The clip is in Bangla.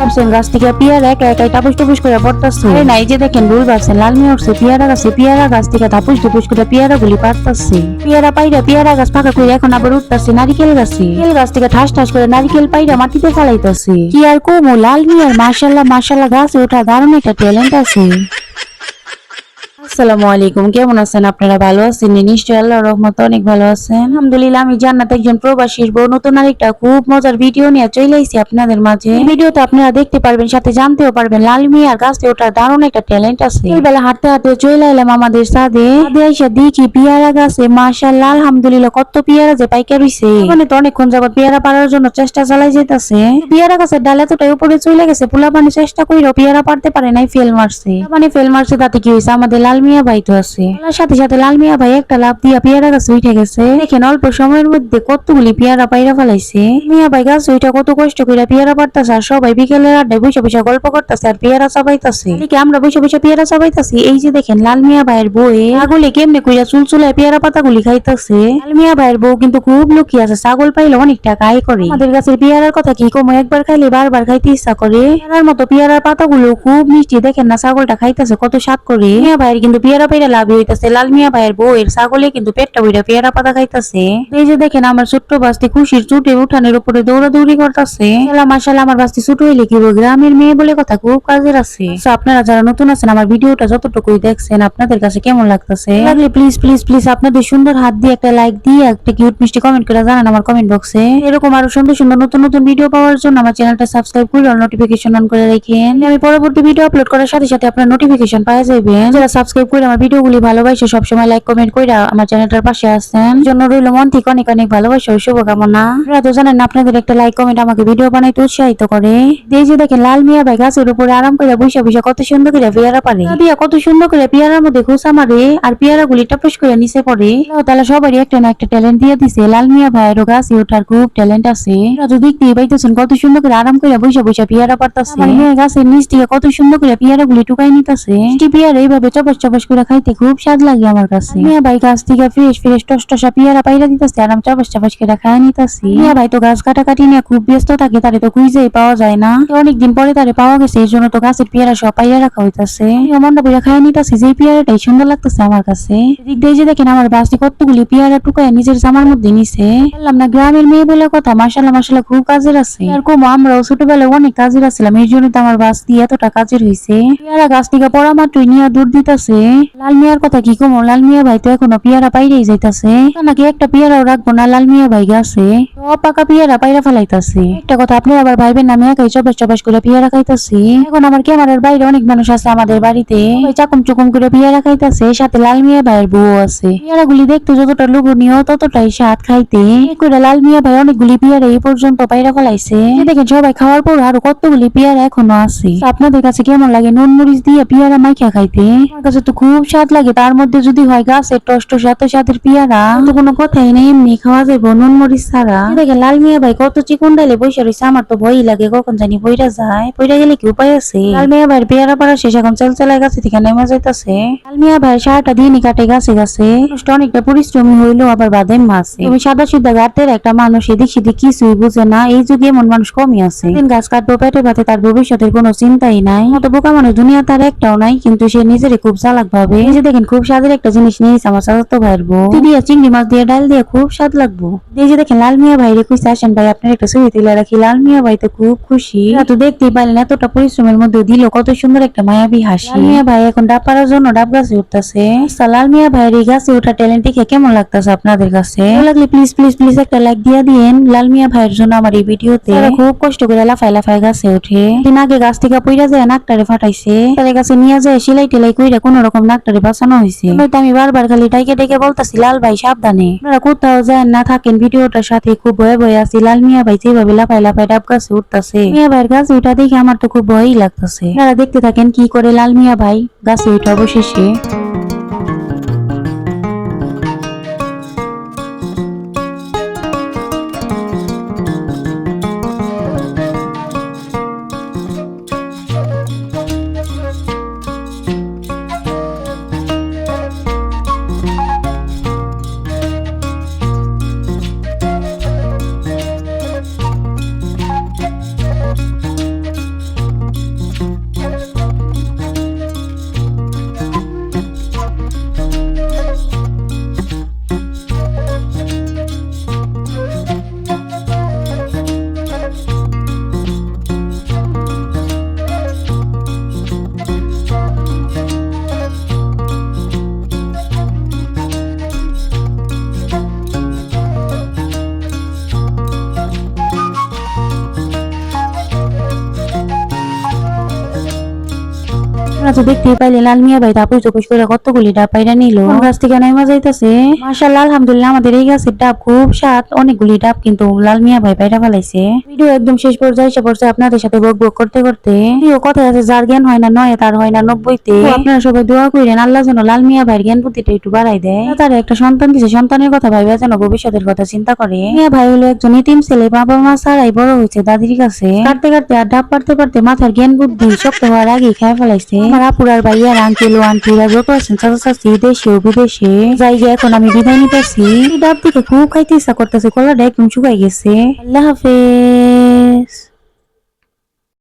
ভাবছেন গাছ থেকে পেয়ারা একা একাই টাপুস টুপুস করে পড়তেছে? আরে না, এই যে দেখেন ভুল ভাবছেন, লাল মিয়া উঠছে পেয়ারা গাছে, পেয়ারা গাছ থেকে টাপুস টুপুস করে পেয়ারা গুলি পারতাছে। পেয়ারা পাইরা পেয়ারা গাছ ফাঁকা করে এখন আবার উঠতেছে নারিকেল গাছে, নারিকেল গাছ থেকে ঠাস ঠাস করে নারিকেল পাইরা মাটিতে ফেলাইতেছে। কি আর কমু, লাল মিয়ার মাশাল্লাহ মাশাল্লাহ গাছে ওঠা দারুণ একটা ট্যালেন্ট আছে। আসসালামু আলাইকুম, কেমন আছেন আপনারা? ভালো আছেন নিশ্চয়ই, আল্লাহর রহমতে অনেক ভালো আছেন আলহামদুলিল্লাহ। আমি জান্নাত একজন প্রবাসীর বউ নতুন আরেকটা খুব মজার ভিডিও নিয়ে চলে আইছি আপনাদের মাঝে। এই ভিডিওতে আপনারা দেখতে পারবেন, সাথে জানতেও পারবেন লাল মিয়ার গাছে ওঠার দারুণ একটা ট্যালেন্ট আছে। বেলা হাঁটতে হাঁটতে চলে এলাম আমাদের ছাদে, এসে দেখি পেয়ারা গাছে মাশাআল্লাহ আলহামদুলিল্লাহ কত পেয়ারা যে পাইকা রইছে। মানে তো অনেকক্ষণ যাবত পেয়ারা পাড়ার জন্য চেষ্টা চালাই যেতেছে। পেয়ারা গাছের ডাল এতটাই উপরে চলে গেছে, পোলাপানি চেষ্টা কইরো পেয়ারা পারতে পারে নাই, ফেল মারছে। ফেল মারছে তাতে কি হয়েছে, আমাদের লাল মিয়া ভাই তো আছে, সাথে সাথে লাল মিয়া ভাই একটা লাভ দিয়া পেয়ারা গাছে উঠে গেছে। দেখেন অল্প সময়ের মধ্যে কতগুলি পেয়ারা পাইরা ফেলাইছে। মিয়া ভাই গাছ ওইটা কত কষ্ট করে পেয়ারা পারতাছে, আর সবাই বিকেলের আড্ডায় বসে বসে গল্প করতেছে আর পেয়ারা চাবাইতাছে। আমরা বসে বসে পেয়ারা চাবাইতাছি। এই যে দেখেন লাল মিয়া ভাইয়ের বউ ছাগলে কেমনে কইরা চুলচুলায় পেয়ারা পাতাগুলি খাইতাছে। লাল মিয়া ভাইয়ের বউ কিন্তু খুব লুকিয়ে আছে, ছাগল পাইলে অনেক টাকা আয় করে। আমাদের গাছের পেয়ারার কথা কি কম, একবার খাইলে বারবার খাইতে ইচ্ছা করে। পেয়ারার মতো পেয়ারার পাতাগুলো খুব মিষ্টি, দেখেন না ছাগলটা খাইতেছে কত স্বাদ করে। মিয়া ভাইয়ের কিন্তু পেয়ারা পাইরা লাভ হইতাছে, লাল মিয়া ভাইয়ের বউয়ের ছাগলে কিন্তু পেটটা বইরা পেয়ারা পাতা খাইতাছে। এই যে দেখেন আমার ছোট্ট বাস্তি খুশির চুটে উঠানের উপরে দৌড়াদৌড়ি করতেছে। মাশাআল্লাহ আমার বাস্তি ছোট হইলে কি গ্রামের মেয়ে বলে কথা খুব কাজের আছে। আপনারা যারা নতুন আছেন আমার ভিডিওটা যতটুকুই দেখছেন আপনাদের কাছে কেমন লাগতেছে, লাগলে প্লিজ প্লিজ প্লিজ আপনাদের সুন্দর হাত দিয়ে একটা লাইক দিয়ে একটা কিউট মিষ্টি কমেন্ট করে জানান আমার কমেন্ট বক্সে। এরকম আরো সুন্দর সুন্দর নতুন নতুন ভিডিও পাওয়ার জন্য আমার চ্যানেলটা সাবস্ক্রাইব করে নোটিফিকেশন অন করে রাখেন। আমি পরবর্তী ভিডিও আপলোড করার সাথে সাথে আপনার নোটিফিকেশন পাওয়া যাবে। যারা সাবস্ক্রাইব করে আমার ভিডিওগুলি ভালোবাসে সবসময় লাইক কমেন্ট করে আমার চ্যানেলটার পাশে আছেন জন্য রইল মন থেকে অনেক অনেক ভালোবাসা ও শুভকামনা। আপনারা তো জানেন আপনাদের একটা লাইক কমেন্ট আমাকে ভিডিও বানাইতে উৎসাহিত করে। এই যে দেখেন লাল মিয়া ভাই গাছের উপরে আরাম করে বসে বসে কত সুন্দর করে পেয়ারা পারে, কত সুন্দর করে পেয়ারার মধ্যে খোসা মারে আর পেয়ারা গুলি টপস করে নিচে পড়ে। তাহলে সবারই একটা না একটা ট্যালেন্ট দিয়ে দিছে। লাল মিয়া ভাইয়েরও গাছে ওঠার খুব ট্যালেন্ট আছে। তো দেখতেই পাইতেছেন কত সুন্দর করে আরাম করে বসে বসে পেয়ারা পারতাছে। গাছের নিচ থেকে কত সুন্দর করে পেয়ারা গুলি টুকাই নিতেছে। পেয়ারা এইভাবে চপস চপস করে খাইতে খুব স্বাদ লাগে আমার কাছে। মিয়া ভাই গাছ থেকে ফ্রেশ ফ্রেশ টসটসা পেয়ারা পাইরা দিতেছে আর আমি চপস চপস করে খাই নিতেছি। মিয়া ভাই তো গাছ কাটাকাটি নিয়ে খুব ব্যস্ত থাকে, তারে তো খুঁজেই পাওয়া যায় না। অনেকদিন পরে তারে পাওয়া গেছে, এই জন্য তো গাছের পেয়ারা সব পাইয়া রাখা হইতাছে। মনটা পুরা খাই নিতেছি, যে পেয়ারাটাই সুন্দর লাগতেছে আমার কাছে। এদিক দিয়ে যে দেখেন আমার বাসে কতগুলি পেয়ারা টুকায় নিজের জামার মধ্যে নিছে। বললাম না গ্রামের মেয়ে বলে কথা, মাশাআল্লাহ মাশাআল্লাহ খুব কাজের আছে। আর কম আমরাও ছোটবেলায় অনেক কাজের আছিলাম, এই জন্য তো আমার বাস দিয়ে এতটা কাজের হয়েছে। পেয়ারা গাছ থেকে পড়া মাত্রই নিয়ে দূর দিতেছে। লাল মিয়ার কথা কি কম, লাল মিয়া ভাই তো এখনো পেয়ারা পাইরেই যাইতাছে। নাকি একটা পেয়ারাও রাখবো না লাল মিয়া ভাই গাছে, পাকা পেয়ারা পাইরা ফেলাইতাছে। একটা কথা আপনি আবার ভাইবেন না আমি একাই চবাস চবাস করে পেয়ারা খাইতাছি। এখন আমার ক্যামেরার বাইরে অনেক মানুষ আছে আমাদের বাড়িতে, চাকুম চুকুম করে পেয়ারা খাইতাছে, সাথে লাল মিয়া ভাইয়ের বউ আছে। পেয়ারা গুলি দেখতে যতটা লোভনীয় ততটাই স্বাদ খাইতে। করে লাল মিয়া ভাই অনেকগুলি পেয়ারা এই পর্যন্ত পাইরা ফেলাইছে। দেখেন সবাই খাওয়ার পর আরো কতগুলি পেয়ারা এখনো আছে। আপনাদের কাছে কেমন লাগে নুন মরিচ দিয়ে পেয়ারা মাইখা খাইতে? আমার কাছে তো খুব স্বাদ লাগে, তার মধ্যে যদি হয় গাছের টষ্ট সাথে সাথের পেয়ারা তো কোনো কথাই নেই, এমনি খাওয়া যাবো নুন মরিচ ছাড়া। দেখেন লাল মিয়া ভাই কত চিকন ডাইলে বসে রয়েছে, আমার তো ভয়ই লাগে কখন জানি পইরা যায়, পইরা গেলে কি উপায় আছে। লাল মিয়া ভাইয়ের পেয়ারা পাড়া শেষ, এখন চালচালায় গাছে থেকে নেমে যাইতাছে। লাল মিয়া ভাই সারাটা দিনই কাটে গাছে গাছে, অনেকটা পরিশ্রমী হইলো আবার বাদে মাছে। তুমি সাদা সিদ্ধা গাতের একটা মানুষ এদিক সেদিক কিছুই বুঝে না, এই যুগে এমন মানুষ কমই আছে। গাছ কাটবো পেটে ভাতে, তার ভবিষ্যতের কোনো চিন্তাই নাই। মতো বোকা মানুষ দুনিয়া তার একটাও নাই, কিন্তু সে নিজের খুব চালাক ভাবে। এই যে দেখেন খুব স্বাদের একটা জিনিস নিয়েছে আমার চাচাতো ভাইয়ের বউ, দিয়ে চিংড়ি মাছ দিয়ে ডাল দিয়ে খুব স্বাদ লাগবো। এই যে দেখেন লাল মিয়া ভাই কইছে আসেন ভাই আপনার একটা ছবি তুলে রাখি। লাল মিয়া ভাই তো খুব খুশি, তো দেখতেই পারলেন এতটা পরিশ্রমের মধ্যে দিল কত সুন্দর একটা মায়াবী হাসি। লাল মিয়া ভাই এখন ডাব পাড়ার জন্য ডাব গাছে উঠতেছে। লাল মিয়া ভাইয়ের এই গাছে ওঠা ট্যালেন্ট দেখে কেমন লাগতেছে আপনাদের কাছে? লাগলে প্লিজ প্লিজ প্লিজ একটা লাইক দিয়ে দিয়েন লাল মিয়া ভাইয়ের জন্য আমার এই ভিডিওতে। খুব কষ্ট করে লাফায় লাফায় গাছে ওঠে। দিন আগে গাছ থেকে পইরা যায় নাকটারে ফাটাইছে, তাদের কাছে নিয়ে যায় সেলাই টেলাই কইরা কোন রকম নাকটারে বাঁচানো হয়েছে। আমি বারবার খালি ডাইকে ডেকে বলতাছি লাল ভাই সাবধানে, আপনারা কোথাও যায় না থাকেন ভিডিওটার সাথে খুব ভয়ে ভয়ে আছি। লাল মিয়া ভাই যেভাবে লাফায় লাফায় ডাব গাছে উঠতেছে, মিয়া ভাইয়ের গাছে উঠা দেখে আমার তো খুব ভয়ই লাগতেছে। আপনারা দেখতে থাকেন কি করে লাল মিয়া ভাই গাছে উঠে অবশেষে। আপনারা তো দেখতেই পাইলে লাল মিয়া ভাই তাপুস তপুস করে কতগুলি ডাব পাইরা নিল। গাছ থেকে নাইমা যাইতাছে। মাশাআল্লাহ আলহামদুলিল্লাহ আমাদের এই গাছের ডাব খুব স্বাদ। অনেকগুলি ডাব কিন্তু লাল মিয়া ভাই পাইরা ফেলাইছে। ভিডিও একদম শেষ পর্যায়ে এসে পড়ছে আপনাদের সাথে বক বক করতে করতে। প্রিয় কথা আছে যার জ্ঞান হয় না 9 তার হয় না 90-তে। আপনারা সবাই দোয়া করেন আল্লাহ যেন লাল মিয়া ভাইয়ের জ্ঞান বুদ্ধিটা একটু বাড়াই দেয়। তার একটা সন্তান দিছে, সন্তানের কথা ভাইবা যেন ভবিষ্যতের কথা চিন্তা করে। মিয়া ভাই হলো একজন ইতিম ছেলে, বাবা মা ছাড়াই বড় হয়েছে দাদির কাছে। কাটতে কাটতে আর ডাব পারতে পারতে মাথার জ্ঞান বুদ্ধি শক্ত হওয়ার আগেই খেয়ে ফেলাইছে। আমার আপুরার ভাইয়ার আঙ্কেল ও আন্টিরা যত আছেন চাচা চাচি দেশে ও বিদেশে জায়গা এখন আমি বিদায় নিতেছি। ডাব থেকে খুব খাইতে ইচ্ছা করতেছে, গলাটা একদম শুকাই গেছে। আল্লাহ হাফেজ।